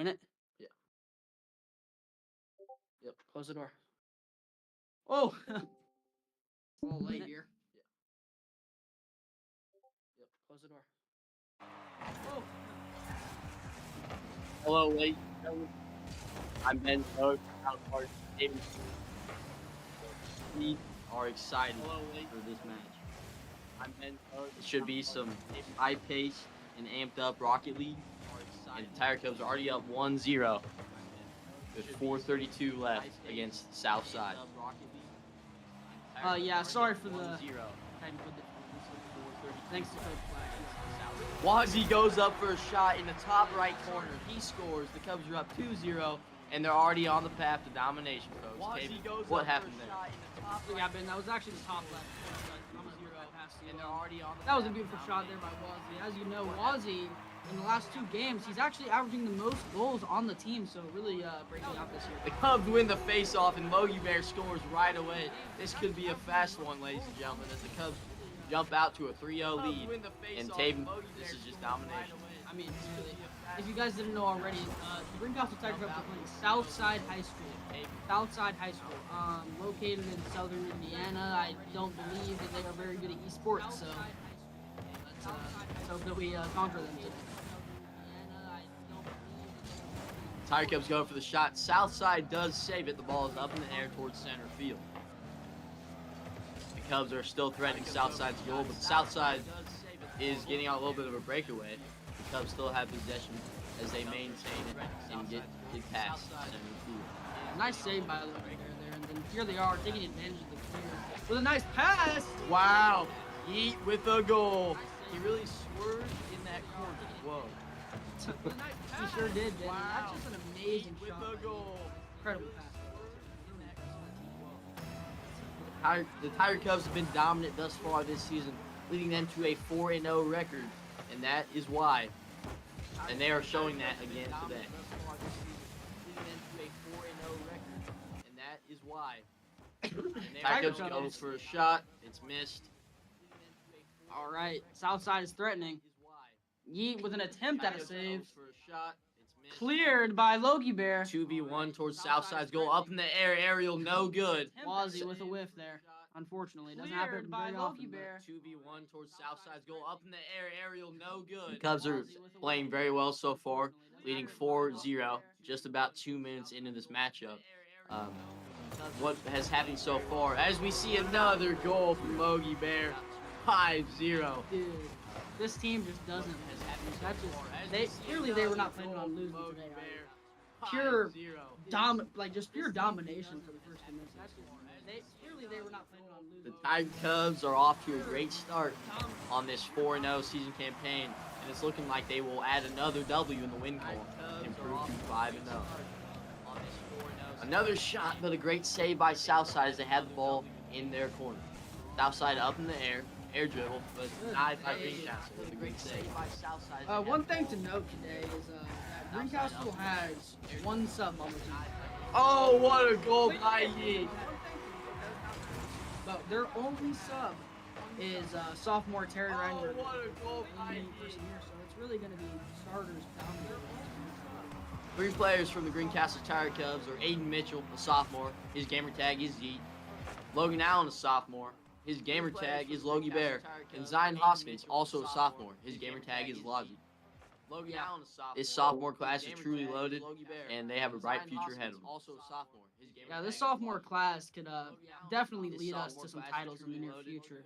in it? Yeah. Yep. Close the door. Oh! A little late Minute. here. Yeah. Yep. Close the door. Oh! Hello, ladies and gentlemen. I'm Ben Toad, counterpart David. We are excited Hello, ladies. for this match. I'm Ben Toad. It should be some high-paced and amped-up Rocket League. And the Tiger Cubs are already up 1-0 with 4:32 left against Southside. Yeah, sorry for the 1-0. technical difficulties. Thanks to Coach Black. Wazzy goes up for a shot in the top right corner. He scores. The Cubs are up 2-0, and they're already on the path to domination, folks. What happened there? Yeah, Ben, that was actually the top left. That was a beautiful shot there by Wazzy. As you know, Wazzy, in the last 2 games, he's actually averaging the most goals on the team, so really breaking out this year. The Cubs win the face-off, and Logie Bear scores right away. This could be a fast one, ladies and gentlemen, as the Cubs jump out to a 3-0 lead. And Taven, this is just domination. I mean, really, if you guys didn't know already, the Greencastle Tiger Cubs are playing Southside High School. Southside High School, located in southern Indiana. I don't believe that they are very good at esports, so let's hope that we conquer them today. Tiger Cubs go for the shot. Southside does save it. The ball is up in the air towards center field. The Cubs are still threatening Southside's goal, but Southside is getting out a little bit of a breakaway. The Cubs still have possession as they maintain it and get past center field. Nice save by Logie there, and then here they are taking advantage of the clear with a nice pass. Wow, Yeet with a goal. He really swerved in that corner. Whoa. He sure did, Ben. That's just an amazing shot. With a goal. Incredible pass. The Tiger Cubs have been dominant thus far this season, leading them to a 4-0 record, and that is why. And they are showing that again today. And that is why. Tiger Cubs goes for a shot. It's missed. All right, Southside is threatening. Yeet with an attempt at a save. Cleared by Logie Bear. 2v1 towards Southside's goal. Up in the air, aerial, no good. Wazzy with a whiff there. Unfortunately, doesn't happen very often. 2v1 towards Southside's goal. Up in the air, aerial, no good. The Cubs are playing very well so far, leading 4-0, just about 2 minutes into this matchup. What has happened so far? As we see another goal from Logie Bear, 5-0. Dude, this team just doesn't. Clearly they were not planning on losing today. Pure pure domination for the first 2 minutes. Clearly they were not planning on losing. The Tiger Cubs are off to a great start on this 4-0 season campaign, and it's looking like they will add another W in the win column and improve to 5-0. Another shot, but a great save by Southside as they had the ball in their corner. Southside up in the air dribble, but denied by Greencastle with a great save by Southside. One thing to note today is that Greencastle has 1 sub on the team. Oh, what a goal by Yee! But their only sub is sophomore Terry Reiner. Oh, what a goal by Yee! So it's really going to be starters dominating. 3 players from the Greencastle Tiger Cubs are Aiden Mitchell, a sophomore. His gamer tag is Yeet. Logan Allen, a sophomore. His gamer tag is Logie Bear. And Zion Hoskins, also a sophomore. His gamer tag is Logie. This sophomore class is truly loaded, and they have a bright future ahead of them. Yeah, this sophomore class could definitely lead us to some titles in the near future.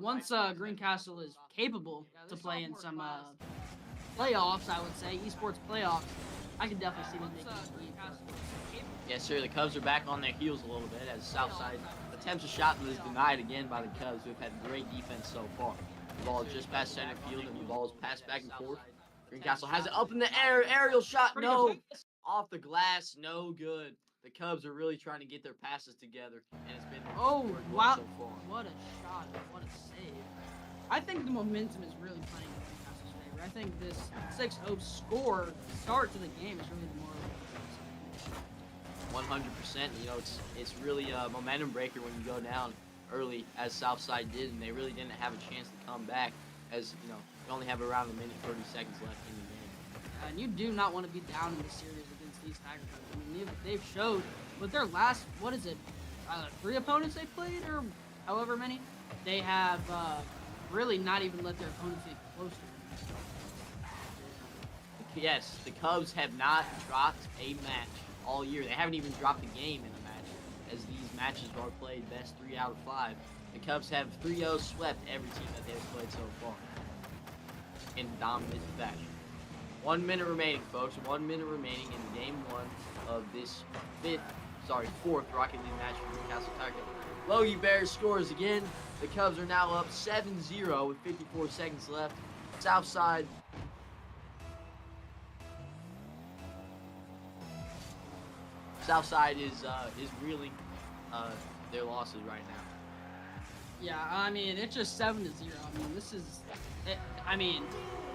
Once Greencastle is capable to play in some playoffs, I would say, esports playoffs, I can definitely see them making it. Yes, sir. The Cubs are back on their heels a little bit as Southside attempts a shot that is denied again by the Cubs, who have had great defense so far. The ball is just past center field, and the ball is passed back and forth. Greencastle has it up in the air. Aerial shot, no. Off the glass, no good. The Cubs are really trying to get their passes together, and it's been wow, so far. What a shot, what a save. I think the momentum is really playing in Greencastle's favor. I think this 6-0 score start to the game is really the more 100%. You know, it's really a momentum breaker when you go down early, as Southside did, and they really didn't have a chance to come back, as you know, you only have around 1 minute 30 seconds left in the game. And you do not want to be down in the series against these Tiger Cubs. I mean, they've showed with their last, what is it, 3 opponents they played, or however many, they have really not even let their opponents get close to them. Yes, the Cubs have not dropped a match all year. They haven't even dropped a game in a match, as these matches are played best 3 out of 5. The Cubs have 3-0 swept every team that they've played so far in dominant fashion. 1 minute remaining, folks. 1 minute remaining in game 1 of this fourth Rocket League match for Greencastle Tiger Cubs. Logie Bears scores again. The Cubs are now up 7-0 with 54 seconds left. Southside is reeling their losses right now. Yeah, I mean, it's just 7-0. I mean, this is, I mean,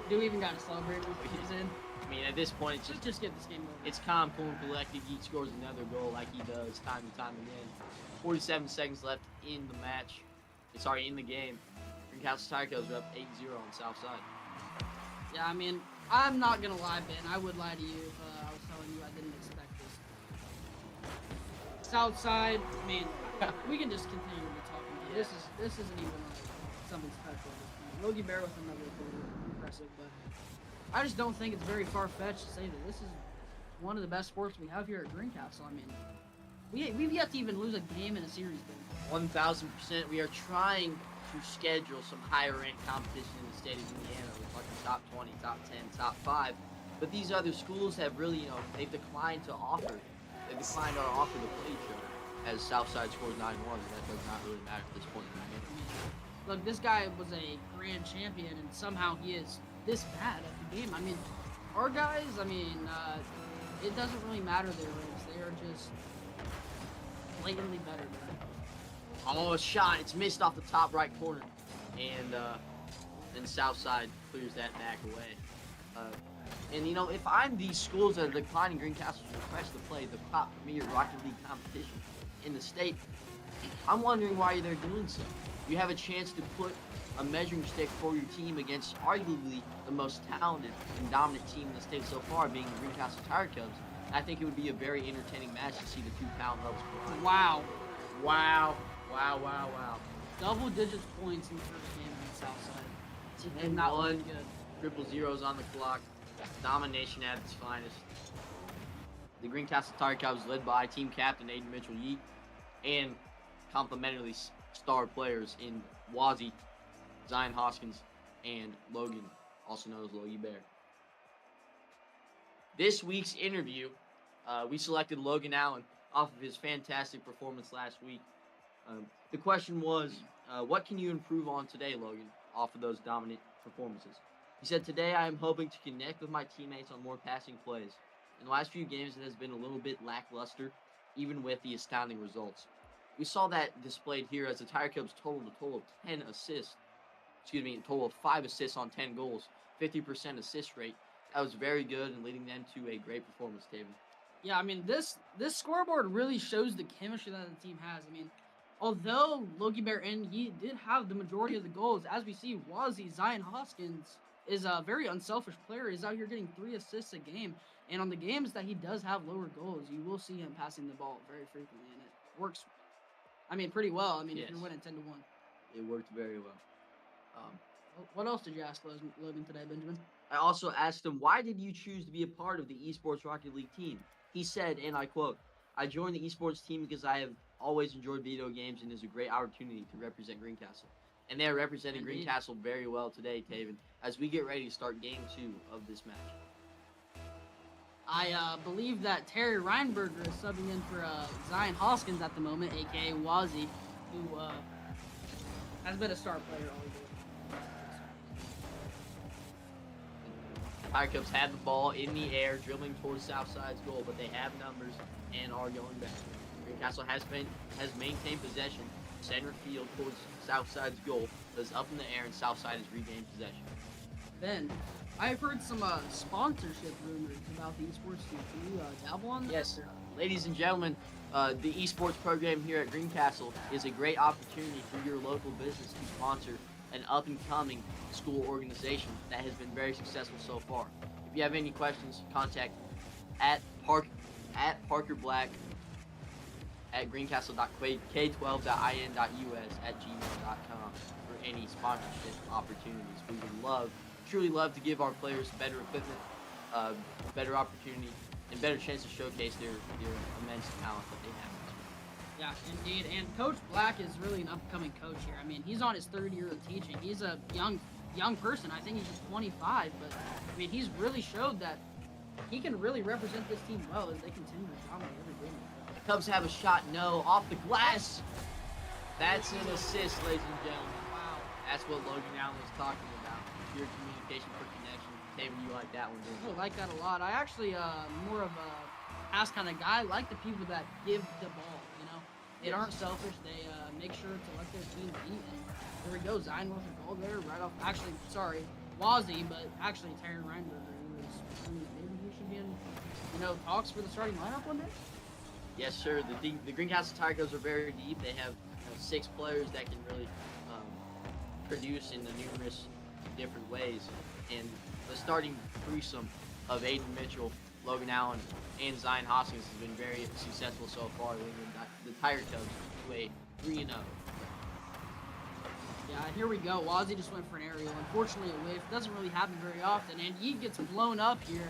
do we even got to celebrate with these in? I mean, at this point, it's just get this game over. It's calm, cool, and collected. He scores another goal like he does time and time again. 47 seconds left in the match. In the game. Greencastle Tiger Cubs are up 8-0 on Southside. Yeah, I mean, I'm not going to lie, Ben. I would lie to you if I was telling you I didn't expect this. Southside, I mean, we can just continue to be talking. Yeah. This isn't even like something special at this point. Logie Bear with another goal, impressive, but I just don't think it's very far-fetched to say that this is one of the best sports we have here at Greencastle. I mean, we've yet to even lose a game in a series, Ben. 1,000%. We are trying to schedule some higher-ranked competition in the state of Indiana. We're talking top 20, top 10, top 5. But these other schools have really, they've declined to offer. They've declined our offer to play each other. As Southside scores 9-1, that does not really matter at this point in the game. Look, this guy was a grand champion, and somehow he is this bad at the game. I mean, our guys, it doesn't really matter their ranks. They are just blatantly better than them. Oh, a shot. It's missed off the top right corner. And then Southside clears that back away. And, if I'm these schools that are declining Greencastle's request to play the top premier Rocket League competition in the state, I'm wondering why they're doing so. You have a chance to put a measuring stick for your team against arguably the most talented and dominant team in the state so far, being the Greencastle Tiger Cubs. I think it would be a very entertaining match to see the 2 talent levels collide. Wow. Double digits points in the first game on the Southside. And not looking good. Triple zeros on the clock. Domination at its finest. The Greencastle Tiger Cubs led by team captain Aiden Mitchell-Yeet and complimentary star players in Wazzy, Zion Hoskins, and Logan, also known as Logie Bear. This week's interview, we selected Logan Allen off of his fantastic performance last week. The question was, what can you improve on today, Logan, off of those dominant performances? He said, today I am hoping to connect with my teammates on more passing plays. In the last few games, it has been a little bit lackluster, even with the astounding results. We saw that displayed here as the Tiger Cubs totaled a total of 10 assists. A total of 5 assists on 10 goals, 50% assist rate. That was very good and leading them to a great performance, David. Yeah, I mean, this scoreboard really shows the chemistry that the team has. I mean, although Logie Bear and Yeet did have the majority of the goals, as we see, Wazzy, Zion Hoskins, is a very unselfish player. He's out here getting 3 assists a game. And on the games that he does have lower goals, you will see him passing the ball very frequently. And it works, pretty well. Yes. If you're winning 10-1. It worked very well. What else did you ask Logan today, Benjamin? I also asked him, why did you choose to be a part of the Esports Rocket League team? He said, and I quote, I joined the esports team because I have always enjoyed video games and it's a great opportunity to represent Greencastle. And they are representing Greencastle very well today, Taven, as we get ready to start game 2 of this match. I believe that Terry Reinberger is subbing in for Zion Hoskins at the moment, a.k.a. Wazzy, who has been a star player all year. Tiger Cubs had the ball in the air, dribbling towards Southside's goal, but they have numbers and are going back. Greencastle has maintained possession, center field towards Southside's goal, but is up in the air and Southside has regained possession. Ben, I've heard some sponsorship rumors about the esports team. Can you dabble on that? Yes, ladies and gentlemen, the esports program here at Greencastle is a great opportunity for your local business to sponsor an up-and-coming school organization that has been very successful so far. If If you have any questions, contact at Parker Black at greencastle.k12.in.us at gmail.com for any sponsorship opportunities. We would truly love to give our players better equipment, better opportunity, and better chance to showcase their immense talent that they have. Yeah, indeed. And Coach Black is really an upcoming coach here. I mean, he's on his 3rd year of teaching. He's a young person. I think he's just 25, but I mean, he's really showed that he can really represent this team well as they continue to dominate every game. The Cubs have a shot, no, off the glass. That's an assist, ladies and gentlemen. Wow. That's what Logan Allen was talking about. Pure communication for connection. Taylor, you like that one, didn't you? I like that a lot. I actually more of a pass kind of guy. I like the people that give the ball, you know. They aren't selfish. They make sure to let their team beat. And there we go. Zion with the ball there right off. Actually, sorry, Wazzy, but actually Taryn Reinberger. Maybe he should be in, talks for the starting lineup one day. Yes, sir. The Greencastle Tiger Cubs are very deep. They have 6 players that can really produce in the numerous different ways. And the starting threesome of Aiden Mitchell, Logan Allen, and Zion Hoskins has been very successful so far, leading the Tiger Cubs to a 3-0. Yeah, here we go. Wazzy just went for an aerial. Unfortunately, a whiff. Doesn't really happen very often. And he gets blown up here.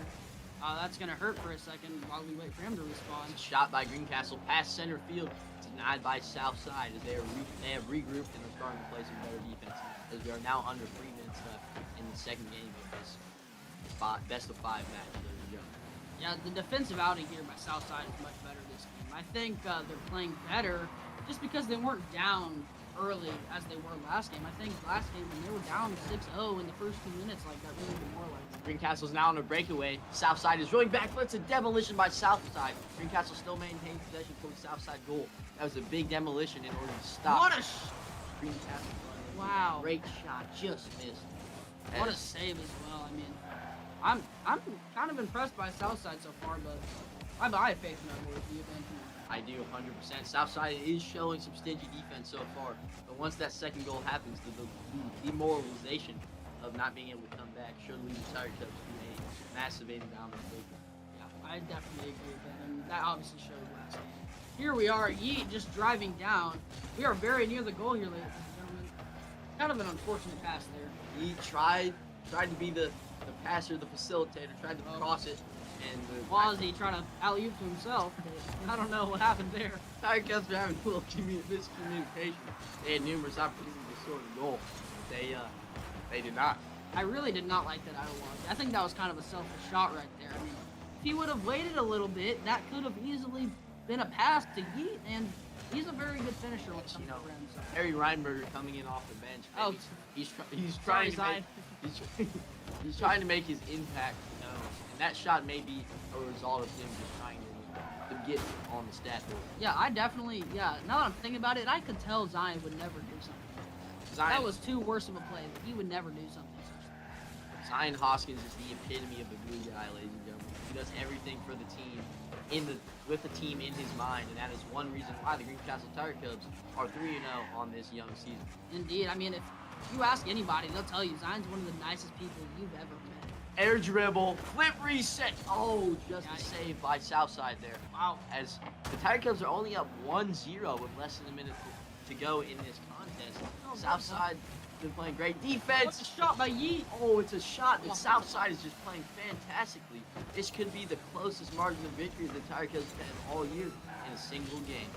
That's going to hurt for a second while we wait for him to respawn. Shot by Greencastle past center field. Denied by Southside as they have regrouped and are starting to play some better defense. As we are now under 3 minutes left in the second game of this best of 5 match. There we go. Yeah, the defensive outing here by Southside is much better this game. I think they're playing better just because they weren't down early as they were last game. I think last game when they were down 6-0 in the first 2 minutes, like that really demoralized. Greencastle's now on a breakaway. Southside is rolling back, but it's a demolition by Southside. Greencastle still maintains possession towards Southside goal. That was a big demolition in order to stop. What a Greencastle. Wow. Great shot, just missed. What a save as well. I mean, I'm kind of impressed by Southside so far, but I have faith in our boys. Do you think? I do 100%. Southside is showing some stingy defense so far, but once that second goal happens, the demoralization of not being able to come back should lead the Tiger Cubs to a massive down the field. Yeah, I definitely agree with that, and that obviously showed last game. Here we are, Yeet just driving down. We are very near the goal here, ladies and gentlemen. Kind of an unfortunate pass there. He tried to be the passer, the facilitator, tried to cross it. And Wazzy trying to alley-oop to himself. I don't know what happened there. Tiger Cubs are having a little miscommunication. They had numerous opportunities to score the goal, but they did not. I really did not like that out of Wazzy. I think that was kind of a selfish shot right there. I mean, if he would have waited a little bit, that could have easily been a pass to Yeet, and he's a very good finisher when it comes to rims. So. Harry Reinberger coming in off the bench. Oh, he's trying to make his impact known. And that shot may be a result of him just trying to get on the stat board. Yeah, now that I'm thinking about it, I could tell Zion would never do something. That was too worse of a play, but he would never do something such. Zion Hoskins is the epitome of the glue guy, ladies and gentlemen. He does everything for the team, with the team in his mind, and that is one reason why the Greencastle Tiger Cubs are 3-0 on this young season. Indeed, I mean, if you ask anybody, they'll tell you Zion's one of the nicest people you've ever met. Air dribble, flip reset. Oh, just a save by Southside there. Wow. As the Tiger Cubs are only up 1-0 with less than a minute to go in this contest. Southside been playing great defense. What's a shot by Yeet? Oh, it's a shot that Southside is just playing fantastically. This could be the closest margin of victory the Tiger Cubs have had all year in a single game.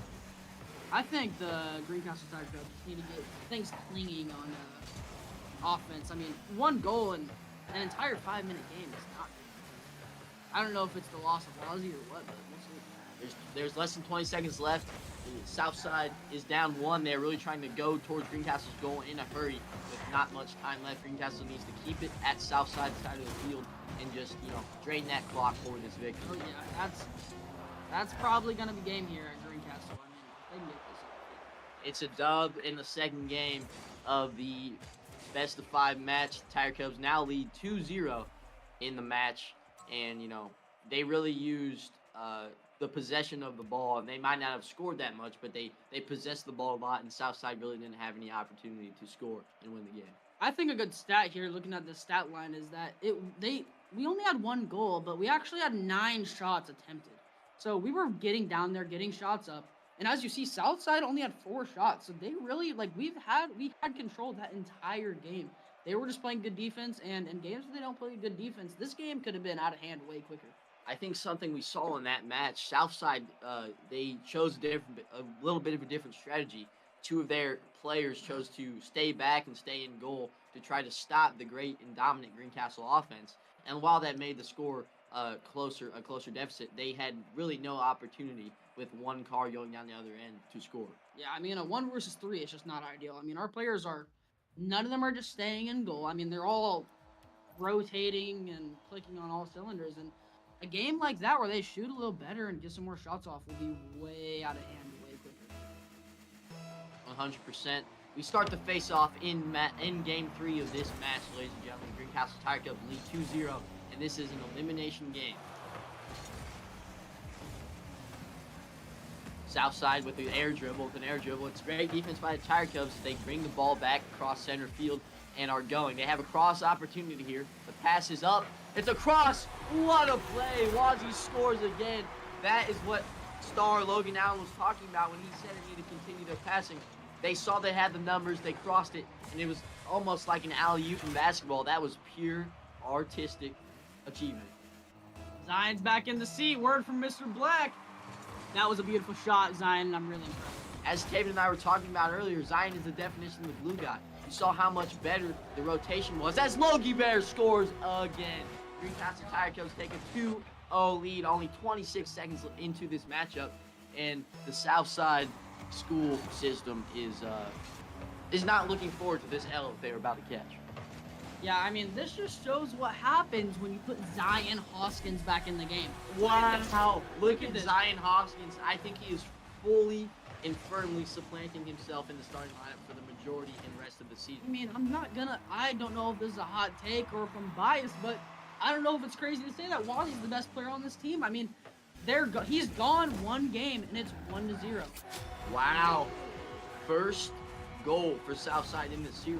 I think the Greencastle Tiger Cubs need to get things clinging on offense. I mean, 1 goal in an entire 5-minute game is not good. I don't know if it's the loss of Wazzy or what, but we'll see. There's less than 20 seconds left. The Southside is down 1. They're really trying to go towards Greencastle's goal in a hurry with not much time left. Greencastle needs to keep it at Southside side of the field and just, drain that clock for this victory. Oh yeah, that's probably gonna be game here at Greencastle. I mean, they can get this. It's a dub in the second game of the best of 5 match. The Tiger Cubs now lead 2-0 in the match, and they really used the possession of the ball. And they might not have scored that much, but they possessed the ball a lot, and Southside really didn't have any opportunity to score and win the game. I think a good stat here, looking at the stat line, is that we only had one goal, but we actually had 9 shots attempted. So we were getting down there, getting shots up. And as you see, Southside only had 4 shots. So they really like we had control that entire game. They were just playing good defense, and in games where they don't play good defense, this game could have been out of hand way quicker. I think something we saw in that match, Southside, they chose a little bit of a different strategy. Two of their players chose to stay back and stay in goal to try to stop the great and dominant Greencastle offense. And while that made the score a closer deficit, they had really no opportunity with one car going down the other end to score. Yeah, I mean, a 1 versus 3 is just not ideal. I mean, our players are, none of them are just staying in goal. I mean, they're all rotating and clicking on all cylinders. And a game like that where they shoot a little better and get some more shots off will be way out of hand way quicker. 100%. We start the face-off in Game 3 of this match, ladies and gentlemen. Greencastle Tire Cubs lead 2-0, and this is an elimination game. Southside with an air dribble. It's great defense by the Tire Cubs. They bring the ball back across center field and are going. They have a cross opportunity here. The pass is up. It's a cross. What a play. Wazzy scores again. That is what star Logan Allen was talking about when he said it needed to continue their passing. They saw they had the numbers. They crossed it, and it was almost like an alley-oop in basketball. That was pure artistic achievement. Zion's back in the seat. Word from Mr. Black. That was a beautiful shot, Zion. I'm really impressed. As Taven and I were talking about earlier, Zion is the definition of the glue guy. You saw how much better the rotation was as Logie Bear scores again. Greencastle Tire Cubs take a 2-0 lead, only 26 seconds into this matchup, and the Southside school system is not looking forward to this L that they're about to catch. Yeah, I mean, this just shows what happens when you put Zion Hoskins back in the game. Wow. Look at Zion Hoskins. I think he is fully and firmly supplanting himself in the starting lineup for the majority and rest of the season. I mean, I don't know if this is a hot take or if I'm biased, but I don't know if it's crazy to say that Wazzy's the best player on this team. I mean, he's gone one game, and it's 1-0. Wow. First goal for Southside in this series.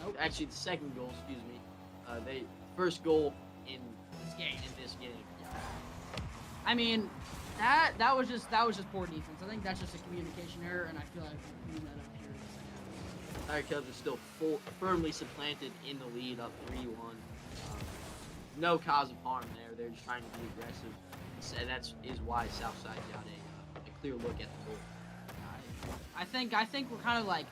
Nope. Actually, the second goal, excuse me. First goal in this game. I mean, that was just poor defense. I think that's just a communication error, and I feel like we're cleaning that up here in the second half. Tire Cubs are still firmly supplanted in the lead, up 3-1. No cause of harm there. They're just trying to be aggressive, and that is why Southside got a clear look at the goal. I think we're kind of like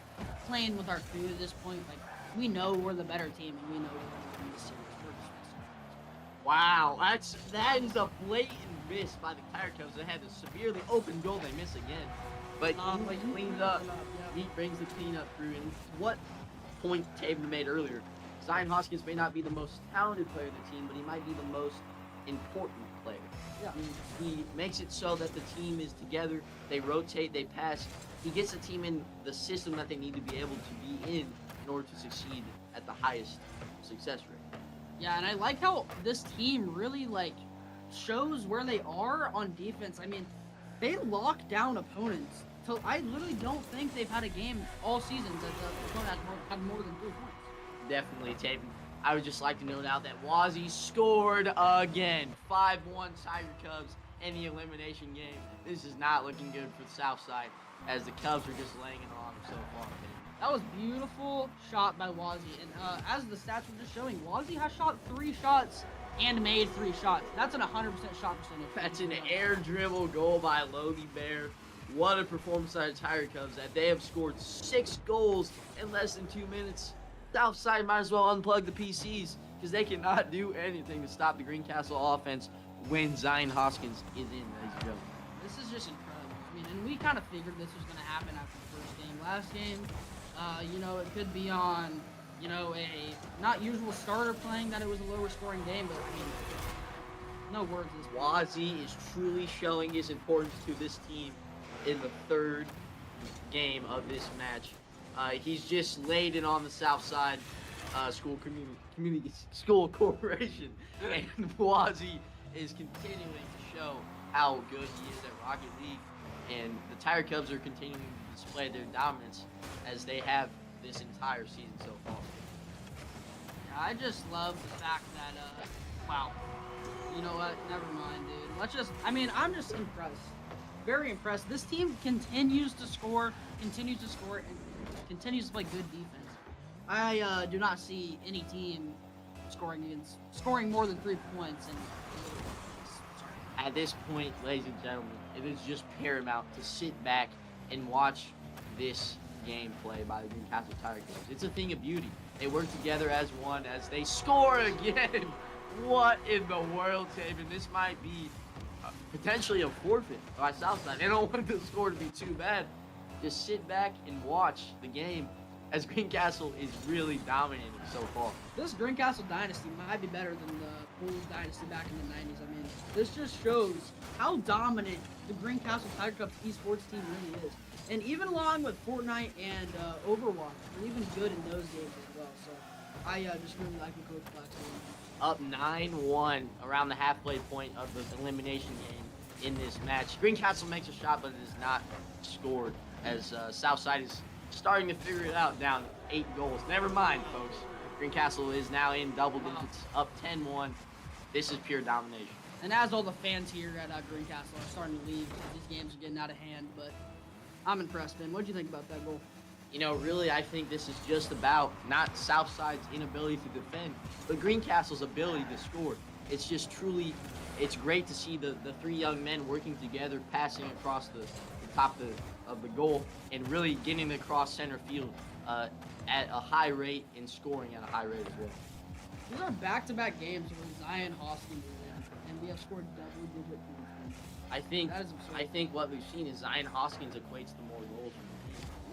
playing with our food at this point. Like, we know we're the better team, and we know we're going to win this series. We're just messing. Wow, that is a blatant miss by the Tire Cubs. They had a severely open goal. They miss again, but he cleans up. He brings the cleanup through, and what point Taven made earlier. Zion Hoskins may not be the most talented player of the team, but he might be the most important player. Yeah. He makes it so that the team is together. They rotate. They pass. He gets the team in the system that they need to be able to be in order to succeed at the highest success rate. Yeah, and I like how this team really shows where they are on defense. I mean, they lock down opponents. So I literally don't think they've had a game all season that the opponent had more than 3 points. Definitely, Taven. I would just like to note out that Wazzy scored again. 5-1 Tiger Cubs in the elimination game. This is not looking good for the Southside, as the Cubs are just laying it on them so far. That was beautiful shot by Wazzy, and as the stats were just showing, Wazzy has shot 3 shots and made 3 shots. That's an 100% shot percentage. That's an air dribble goal by Logie Bear. What a performance by the Tiger Cubs that they have scored 6 goals in less than 2 minutes. Southside might as well unplug the PCs because they cannot do anything to stop the Greencastle offense when Zion Hoskins is in, ladies and gentlemen. This is just incredible. I mean, and we kind of figured this was going to happen after the first game. Last game, it could be on, a not usual starter playing that it was a lower scoring game, but I mean, no words. Wazzy is truly showing his importance to this team in the 3rd game of this match. He's just laid it on the Southside School Corporation, and Wazzy is continuing to show how good he is at Rocket League, and the Tire Cubs are continuing to display their dominance as they have this entire season so far. Yeah, I just love the fact that Wow. You know what? Never mind, dude. Let's just. I mean, I'm just impressed. Very impressed. This team continues to score, and continues to play good defense. I do not see any team scoring more than 3 points in. Sorry. At this point, ladies and gentlemen, it is just paramount to sit back and watch this game play by the Greencastle Tiger Cubs. It's a thing of beauty. They work together as one as they score again. What in the world, Taven? This might be potentially a forfeit by Southside. They don't want the score to be too bad. Just sit back and watch the game as Greencastle is really dominating so far. This Greencastle dynasty might be better than the Bulls dynasty back in the 90s. I mean, this just shows how dominant the Greencastle Tiger Cubs esports team really is. And even along with Fortnite and Overwatch, they're even good in those games as well. So I just really like the Coach Black team. Up 9-1 around the halfway point of the elimination game in this match. Greencastle makes a shot, but it is not scored as Southside is starting to figure it out, down 8 goals. Never mind, folks. Greencastle is now in double digits, up 10-1. This is pure domination. And as all the fans here at Greencastle are starting to leave, these games are getting out of hand, but I'm impressed, Ben. What do you think about that goal? You know, really, I think this is just about not Southside's inability to defend, but Greencastle's ability to score. It's just truly, it's great to see the 3 young men working together, passing across the top of the goal, and really getting across center field at a high rate and scoring at a high rate as well. These are back-to-back games where Zion Hoskins is in, and we have scored double-digit points. I think what we've seen is Zion Hoskins equates to more goals.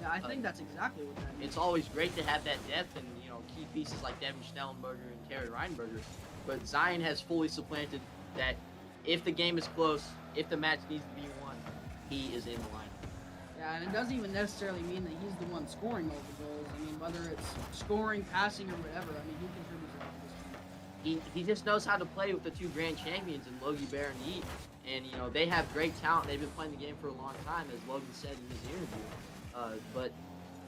Yeah, I think that's exactly what that means. It's always great to have that depth and, you know, key pieces like Devin Stellenberger and Terry Reinberger. But Zion has fully supplanted that if the game is close, if the match needs to be won, he is in the line. Yeah, and it doesn't even necessarily mean that he's the one scoring all the goals. I mean, whether it's scoring, passing, or whatever, I mean, he contributes a lot to this team. He just knows how to play with the 2 grand champions in Logie Bear and Yeet. And, you know, they have great talent. They've been playing the game for a long time, as Logan said in his interview. But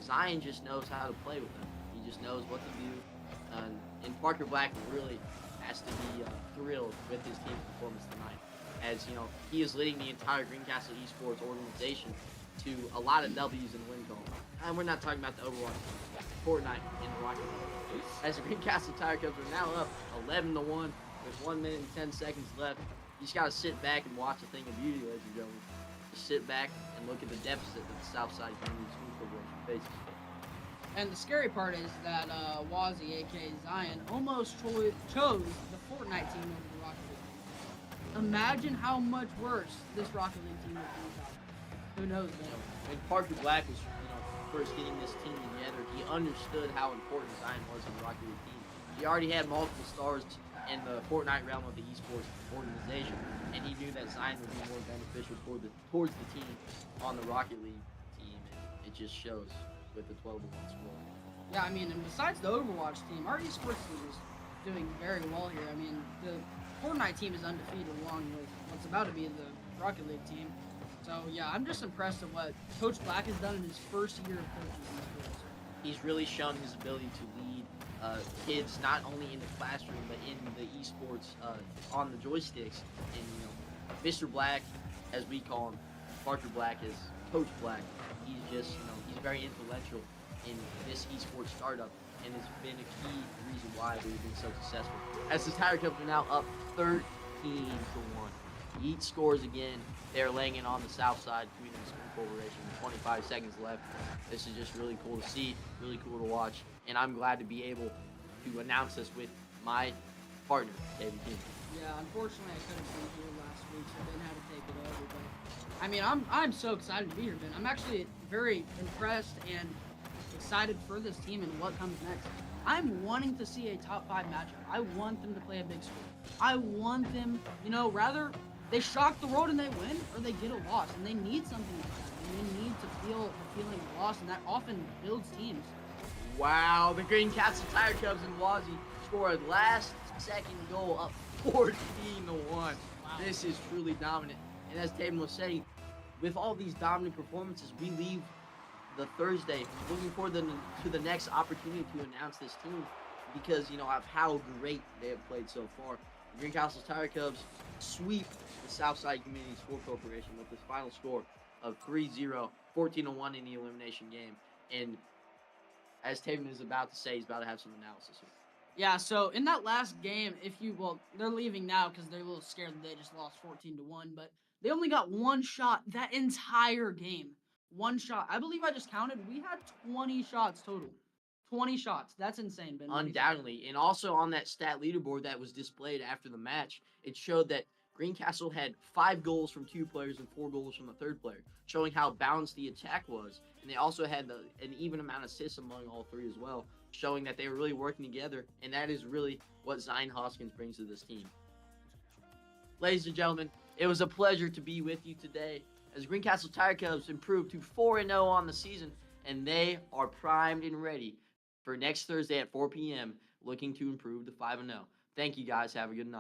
Zion just knows how to play with them. He just knows what to do. And Parker Black really has to be thrilled with his team's performance tonight. As, you know, he is leading the entire Greencastle Esports organization to a lot of W's in win column. And we're not talking about the Overwatch, Fortnite, and the Rocket League. As the Greencastle Tiger Cubs are now up 11-1. There's 1 minute and 10 seconds left. You just got to sit back and watch a thing of beauty, ladies and gentlemen. Just sit back and look at the deficit that the Southside Community School Corporation faces. And the scary part is that Wazzy, aka Zion, almost chose the Fortnite team over the Rocket League team. Imagine how much worse this Rocket League team would be without. Who knows, man? When Parker Black was, you know, first getting this team together, he understood how important Zion was in the Rocket League team. He already had multiple stars in the Fortnite realm of the esports organization, and he knew that Zion would be more beneficial towards the team on the Rocket League team, and it just shows with the 12-1 score. Yeah, I mean, and besides the Overwatch team, our esports team is doing very well here. I mean, the Fortnite team is undefeated along with what's about to be the Rocket League team. So, yeah, I'm just impressed at what Coach Black has done in his first year of coaching esports. He's really shown his ability to lead kids not only in the classroom but in the esports on the joysticks. And, you know, Mr. Black, as we call him, Parker Black is Coach Black. He's just, you know, he's very influential in this esports startup and has been a key reason why we've been so successful. As the Tiger Cubs are now up 13-1. Yeet scores again. They're laying it on the south side Community School Corporation. 25 seconds left. This is just really cool to see, really cool to watch, and I'm glad to be able to announce this with my partner, David King. Yeah, unfortunately I couldn't be here last week, so Ben had to take it over. But I mean, I'm so excited to be here, Ben. I'm actually very impressed and excited for this team and what comes next. I'm wanting to see a top 5 matchup. I want them to play a big score. I want them, you know, rather they shock the world and they win, or they get a loss, and they need something like that. And they need to feel the feeling of loss, and that often builds teams. Wow, the Greencastle Tiger Cubs and Wazzy score a last-second goal up 14-1. Wow. This is truly dominant. And as Tatum was saying, with all these dominant performances, we leave the Thursday looking forward to the next opportunity to announce this team because, you know, of how great they have played so far. The Greencastle Tiger Cubs sweep the Southside Community School Corporation with this final score of 3-0, 14-1 in the elimination game. And as Taven is about to say, he's about to have some analysis here. Yeah, so in that last game, they're leaving now because they're a little scared that they just lost 14-1, but they only got one shot that entire game. One shot. I believe I just counted. We had 20 shots total. 20 shots. That's insane, Ben. Undoubtedly. And also on that stat leaderboard that was displayed after the match, it showed that Greencastle had 5 goals from 2 players and 4 goals from the third player, showing how balanced the attack was. And they also had an even amount of assists among all 3 as well, showing that they were really working together. And that is really what Zion Hoskins brings to this team. Ladies and gentlemen, it was a pleasure to be with you today as Greencastle Tiger Cubs improved to 4-0 on the season, and they are primed and ready for next Thursday at 4 p.m., looking to improve to 5-0. Thank you guys. Have a good night.